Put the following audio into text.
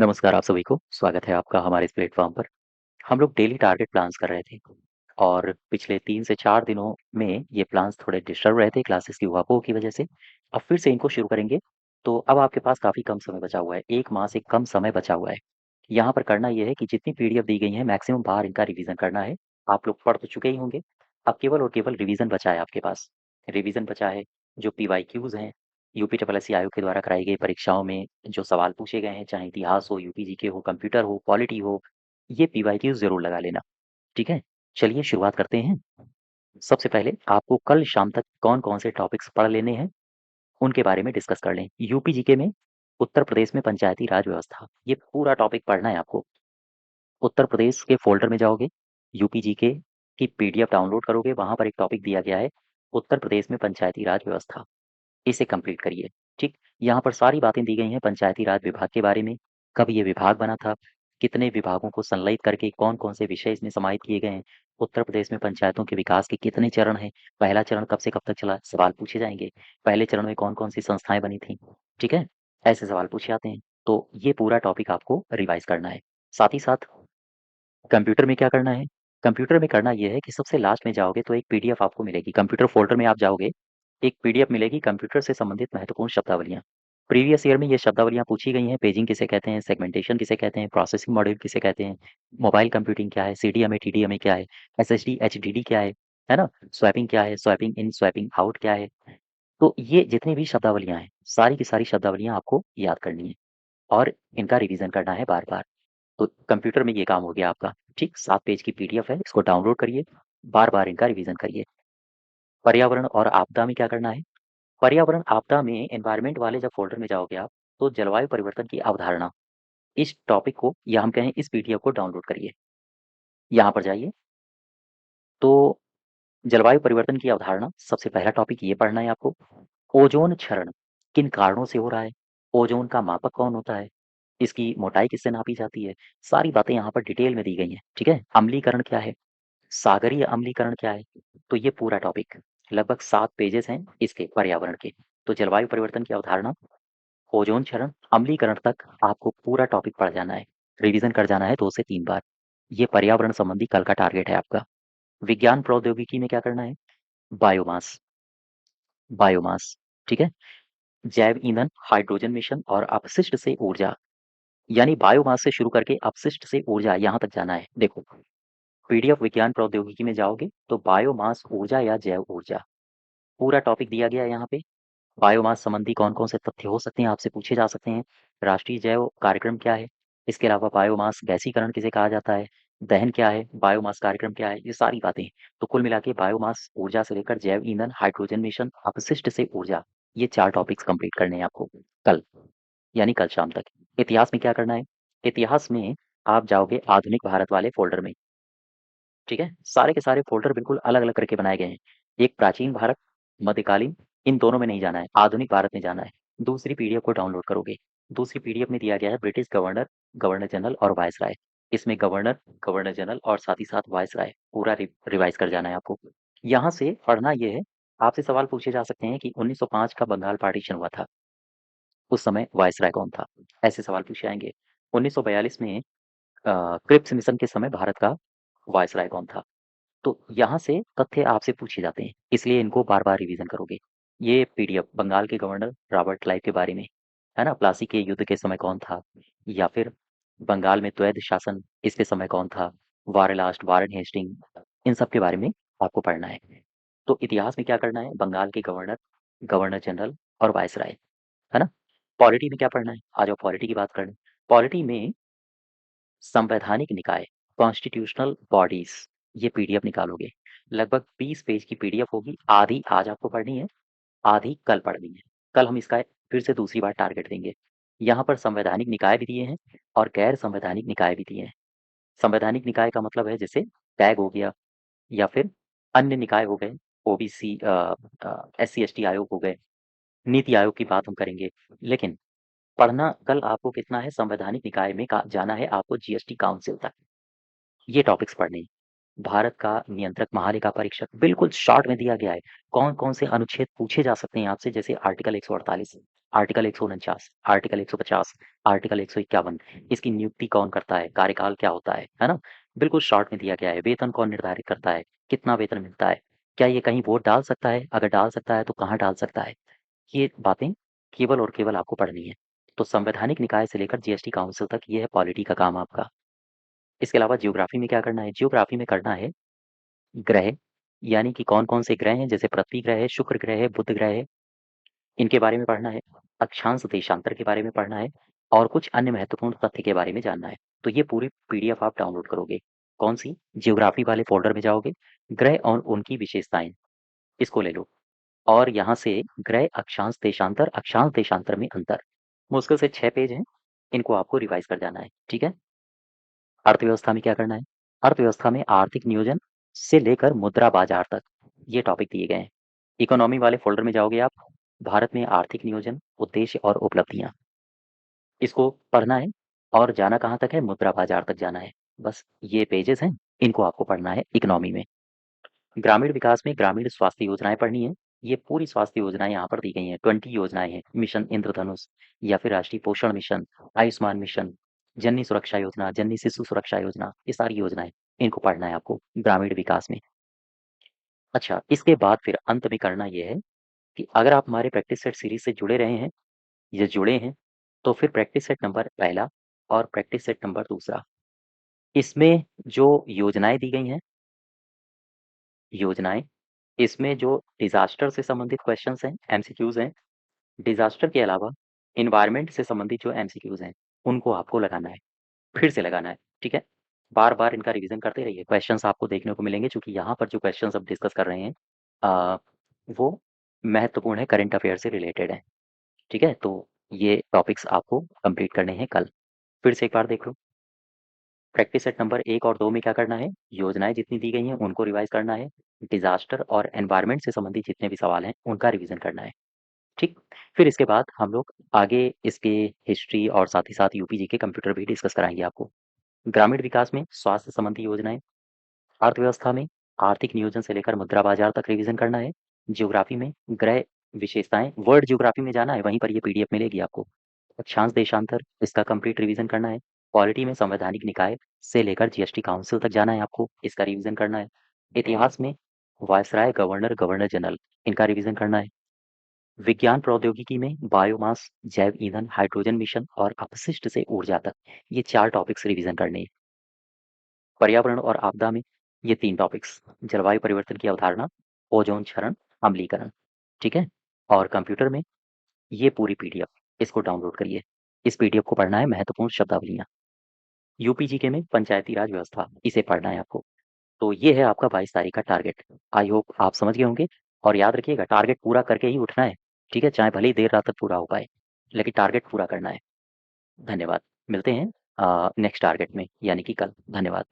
नमस्कार आप सभी को, स्वागत है आपका हमारे इस प्लेटफ़ॉर्म पर। हम लोग डेली टारगेट प्लान्स कर रहे थे और पिछले 3 से 4 दिनों में ये प्लान्स थोड़े डिस्टर्ब रहे थे क्लासेस की उहापोह की वजह से। अब फिर से इनको शुरू करेंगे, तो अब आपके पास काफ़ी कम समय बचा हुआ है, 1 माह से कम समय बचा हुआ है। यहाँ पर करना ये है कि जितनी पीडीएफ दी गई हैं मैक्सिमम बार इनका रिवीज़न करना है। आप लोग पढ़ तो चुके ही होंगे, अब केवल और केवल रिवीज़न बचा है आपके पास। रिवीज़न बचा है, जो पीवाईक्यूज़ हैं, यूपी ट्रिपल एससी आयोग के द्वारा कराई गई परीक्षाओं में जो सवाल पूछे गए हैं, चाहे इतिहास हो, यूपी जीके हो, कंप्यूटर हो, पॉलिटी हो, ये पीवाईक्यूज़ ज़रूर लगा लेना, ठीक है? चलिए शुरुआत करते हैं। सबसे पहले आपको कल शाम तक कौन-कौन से टॉपिक्स पढ़ लेने हैं, उनके बारे में डिस्कस कर लें। यूपी जीके में उत्तर प्रदेश में पंचायती राज व्यवस्था, ये पूरा टॉपिक पढ़ना है आपको। उत्तर प्रदेश के फ़ोल्डर में जाओगे, यूपी जीके की पीडीएफ डाउनलोड करोगे, वहाँ पर एक टॉपिक दिया गया है, उत्तर प्रदेश में पंचायती राज व्यवस्था। इसे कंप्लीट करिए, ठीक? यहाँ पर सारी बातें दी गई हैं पंचायती राज विभाग के बारे में, कब ये विभाग बना था, कितने विभागों को संलयित करके कौन-कौन से विषय इसमें समाहित किए गए हैं, उत्तर प्रदेश में पंचायतों के विकास के कितने चरण हैं, पहला चरण कब से कब तक चला, सवाल पूछे जाएँगे। पहले चरण में कौन-कौन सी संस्थाएँ बनी थीं, ठीक है? ऐसे सवाल पूछे जाते हैं, तो ये पूरा टॉपिक आपको रिवाइज़ करना है। साथ ही साथ कंप्यूटर में क्या करना है? कंप्यूटर में करना ये है कि सबसे लास्ट में जाओगे तो एक पीडीएफ आपको मिलेगी, कंप्यूटर फ़ोल्डर में आप जाओगे, एक पीडीएफ मिलेगी कंप्यूटर से संबंधित महत्वपूर्ण शब्दावलियाँ। प्रीवियस ईयर में ये शब्दावलियाँ पूछी गई हैं, पेजिंग किसे कहते हैं, सेगमेंटेशन किसे कहते हैं, प्रोसेसिंग मॉड्यूल किसे कहते हैं, मोबाइल कंप्यूटिंग क्या है, सीडीएमए, टीडीएमए क्या है, एसएसडी, एचडीडी क्या है ना? स्वैपिंग क्या है, स्वैपिंग इन, स्वैपिंग आउट क्या है? तो ये जितनी भी शब्दावलियाँ हैं, सारी की सारी शब्दावलियाँ आपको याद करनी है और इनका रिवीजन करना है बार-बार। तो कंप्यूटर में ये काम हो गया आपका, ठीक? 7 पेज की पीडीएफ है, इसको डाउनलोड करिए, बार-बार इनका रिवीजन करिए। पर्यावरण और आपदा में क्या करना है? पर्यावरण आपदा में एनवायरनमेंट वाले जब फ़ोल्डर में जाओगे आप, तो जलवायु परिवर्तन की अवधारणा, इस टॉपिक को या हम कहें इस पीडीएफ को डाउनलोड करिए। यहाँ पर जाइए, तो जलवायु परिवर्तन की अवधारणा सबसे पहला टॉपिक ये पढ़ना है आपको। ओज़ोन क्षरण किन कारणों से हो रहा है? ओज़ोन का मापक कौन होता है? इसकी मोटाई किससे नापी जाती है? सारी बातें यहाँ पर डिटेल में दी गई हैं, ठीक है? अम्लीकरण क्या है? सागरीय अम्लीकरण क्या है? तो ये पूरा टॉपिक लगभग 7 पेजेज़ हैं इसके पर्यावरण के। तो जलवायु परिवर्तन की अवधारणा, ओज़ोन क्षरण, अम्लीकरण तक आपको पूरा टॉपिक पढ़ जाना है। रिवीज़न कर जाना है 2 से 3 बार। ये पर्यावरण संबंधी कल का टारगेट है आपका। विज्ञान प्रौद्योगिकी में क्या करना है? बायोमास, बायोमास, ठीक है? जैव ईंधन, हाइड्रोजन मिशन और अपशिष्ट से ऊर्जा, यानी बायोमास से शुरू करके अपशिष्ट से ऊर्जा यहाँ तक जाना है। देखो, पीडीएफ विज्ञान प्रौद्योगिकी में जाओगे तो बायोमास ऊर्जा या जैव ऊर्जा, पूरा टॉपिक दिया गया है यहाँ पे। बायोमास संबंधी कौन-कौन से तथ्य हो सकते हैं, आपसे पूछे जा सकते हैं। राष्ट्रीय जैव कार्यक्रम क्या है? इसके अलावा बायोमास गैसीकरण किसे कहा जाता है? दहन क्या है? बायोमास कार्यक्रम क्या है? ये सारी बातें। तो कुल मिला के बायोमास ऊर्जा से लेकर जैव ईंधन, हाइड्रोजन मिशन, अपशिष्ट से ऊर्जा, ये 4 टॉपिक्स कंप्लीट करने हैं आपको कल, यानी कल शाम तक। इतिहास में क्या करना है? इतिहास में आप जाओगे आधुनिक भारत वाले फ़ोल्डर में, ठीक है? सारे के सारे फ़ोल्डर बिल्कुल अलग-अलग करके बनाए गए हैं। एक प्राचीन भारत, मध्यकालीन, इन दोनों में नहीं जाना है, आधुनिक भारत में जाना है। दूसरी पीडीएफ को डाउनलोड करोगे। दूसरी पीडीएफ में दिया गया है ब्रिटिश गवर्नर, गवर्नर जनरल और वायसराय। इसमें गवर्नर, गवर्नर जनरल और साथ ही साथ वायसराय पूरा रिवाइज़ कर जाना है आपको। यहाँ से पढ़ना ये है, आपसे सवाल पूछे जा सकते हैं कि 1905 का बंगाल पार्टीशन हुआ था, उस समय वायसराय कौन था? ऐसे सवाल पूछे जाएँगे। 1942 में क्रिप्स मिशन के समय भारत का वायसराय कौन था? तो यहाँ से तथ्य आपसे पूछे जाते हैं, इसलिए इनको बार-बार रिवीजन करोगे। ये पीडीएफ बंगाल के गवर्नर रॉबर्ट क्लाइव के बारे में, है ना? प्लासी के युद्ध के समय कौन था? या फिर बंगाल में द्वैध शासन, इसके समय कौन था? वार वारेन हेस्टिंग, इन सब के बारे में आपको पढ़ना है। तो इतिहास में क्या करना है? बंगाल के गवर्नर, गवर्नर जनरल और वायसराय, है ना? पॉलिटी में क्या पढ़ना है? आ जाओ पॉलिटी की बात करें। पॉलिटी में संवैधानिक निकाय, कॉन्स्टिट्यूशनल बॉडीज़, ये पीडीएफ निकालोगे। लगभग 20 पेज की पीडीएफ होगी, आधी आज आपको पढ़नी है, आधी कल पढ़नी है। कल हम इसका फिर से दूसरी बार टारगेट देंगे। यहाँ पर संवैधानिक निकाय भी दिए हैं और गैर संवैधानिक निकाय भी दिए हैं। संवैधानिक निकाय का मतलब है जैसे टैग हो गया या फिर अन्य निकाय हो गए, ओबीसी एससी-एसटी आयोग हो गए, नीति आयोग की बात हम करेंगे। लेकिन पढ़ना कल आपको कितना है, संवैधानिक निकाय में का जाना है आपको जीएसटी काउंसिल तक। ये टॉपिक्स पढ़ने हैं। भारत का नियंत्रक महालेखा परीक्षक बिल्कुल शॉर्ट में दिया गया है। कौन-कौन से अनुच्छेद पूछे जा सकते हैं आपसे, जैसे आर्टिकल 148, आर्टिकल 149, आर्टिकल 150, आर्टिकल 151, इसकी नियुक्ति कौन करता है, कार्यकाल क्या होता है ना? बिल्कुल शॉर्ट में दिया गया है, वेतन कौन निर्धारित करता है, कितना वेतन मिलता है, क्या ये कहीं वोट डाल सकता है, अगर डाल सकता है तो कहाँ डाल सकता है, ये बातें केवल और केवल आपको पढ़नी है। तो संवैधानिक निकाय से लेकर जीएसटी काउंसिल तक ये है पॉलिटी का काम आपका। इसके अलावा ज्योग्राफी में क्या करना है, ज्योग्राफी में करना है ग्रह, यानी कि कौन-कौन से ग्रह हैं, जैसे पृथ्वी ग्रह है, शुक्र ग्रह है, बुध ग्रह है, इनके बारे में पढ़ना है। अक्षांश देशांतर के बारे में पढ़ना है और कुछ अन्य महत्वपूर्ण तथ्य के बारे में जानना है। तो ये पूरी पीडीएफ आप डाउनलोड करोगे। कौन-सी? ज्योग्राफी वाले फ़ोल्डर में जाओगे, ग्रह और उनकी विशेषताएँ, इसको ले लो और यहाँ से ग्रह, अक्षांश देशांतर में अंतर। मुश्किल से 6 पेज हैं, इनको आपको रिवाइज़ कर जाना है, ठीक है? अर्थव्यवस्था में क्या करना है? अर्थव्यवस्था में आर्थिक नियोजन से लेकर मुद्रा बाजार तक, ये टॉपिक दिए गए हैं। इकोनॉमी वाले फ़ोल्डर में जाओगे आप, भारत में आर्थिक नियोजन, उद्देश्य और उपलब्धियाँ, इसको पढ़ना है और जाना कहाँ तक है? मुद्रा बाजार तक जाना है। बस ये पेजेज़ हैं, इनको आपको पढ़ना है इकोनॉमी में। ग्रामीण विकास में ग्रामीण स्वास्थ्य योजनाएँ पढ़नी है। ये पूरी स्वास्थ्य योजनाएँ यहाँ पर दी गई हैं, 20 योजनाएँ हैं। मिशन इंद्रधनुष या फिर राष्ट्रीय पोषण मिशन, आयुष्मान मिशन, जननी सुरक्षा योजना, जननी शिशु सुरक्षा योजना, ये सारी योजनाएँ, इनको पढ़ना है आपको ग्रामीण विकास में। अच्छा, इसके बाद फिर अंत में करना ये है कि अगर आप हमारे प्रैक्टिस सेट सीरीज़ से जुड़े रहे हैं या जुड़े हैं, तो फिर प्रैक्टिस सेट नंबर पहला और प्रैक्टिस सेट नंबर दूसरा, इसमें जो योजनाएँ दी गई हैं, योजनाएँ, इसमें जो डिज़ास्टर से संबंधित क्वेश्चंस हैं, एमसीक्यूज़ हैं, डिज़ास्टर के अलावा एनवायरनमेंट से संबंधित जो एमसीक्यूज़ हैं, उनको आपको लगाना है, फिर से लगाना है, ठीक है? बार-बार इनका रिवीजन करते रहिए, क्वेश्चंस आपको देखने को मिलेंगे चूँकि यहाँ पर जो क्वेश्चंस अब डिस्कस कर रहे हैं अ, वो महत्वपूर्ण है, करंट अफेयर से रिलेटेड है, ठीक है? तो ये टॉपिक्स आपको कंप्लीट करने हैं कल। फिर से एक बार देख लो। प्रैक्टिस सेट नंबर 1 और 2 में क्या करना है, योजनाएँ जितनी दी गई हैं, उनको रिवाइज़ करना है। डिज़ास्टर और एनवायरनमेंट से संबंधित जितने भी सवाल हैं, उनका रिवीजन करना है, ठीक? फिर इसके बाद हम लोग आगे इसके हिस्ट्री और साथ ही साथ यूपी जीके कंप्यूटर भी डिस्कस कराएँगे आपको। ग्रामीण विकास में स्वास्थ्य संबंधी योजनाएँ, अर्थव्यवस्था में आर्थिक नियोजन से लेकर मुद्रा बाजार तक रिवीजन करना है। ज्योग्राफी में ग्रह विशेषताएँ, वर्ल्ड ज्योग्राफी में जाना है, वहीं पर ये पीडीएफ मिलेगी आपको। अक्षांश देशांतर, इसका कंप्लीट रिवीजन करना है। पॉलिटी में संवैधानिक निकाय से लेकर जीएसटी काउंसिल तक जाना है आपको, इसका रिवीजन करना है। इतिहास में वायसराय, गवर्नर, गवर्नर जनरल, इनका रिवीजन करना है। विज्ञान प्रौद्योगिकी में बायोमास, जैव ईंधन, हाइड्रोजन मिशन और अपशिष्ट से ऊर्जा तक, ये 4 टॉपिक्स रिवीजन करने हैं। पर्यावरण और आपदा में ये 3 टॉपिक्स, जलवायु परिवर्तन की अवधारणा, ओजोन क्षरण, अम्लीकरण, ठीक है? और कंप्यूटर में ये पूरी पीडीएफ, इसको डाउनलोड करिए। इस पीडीएफ को पढ़ना है, महत्वपूर्ण शब्दावलियाँ। यूपी जीके में पंचायती राज व्यवस्था, इसे पढ़ना है आपको। तो ये है आपका 22 तारीख का टारगेट। आई होप आप समझ गए होंगे और याद रखिएगा टारगेट पूरा करके ही उठना है, ठीक है? चाहे भले ही देर रात तक पूरा हो पाए, लेकिन टारगेट पूरा करना है। धन्यवाद। मिलते हैं नेक्स्ट टारगेट में यानी कि कल। धन्यवाद।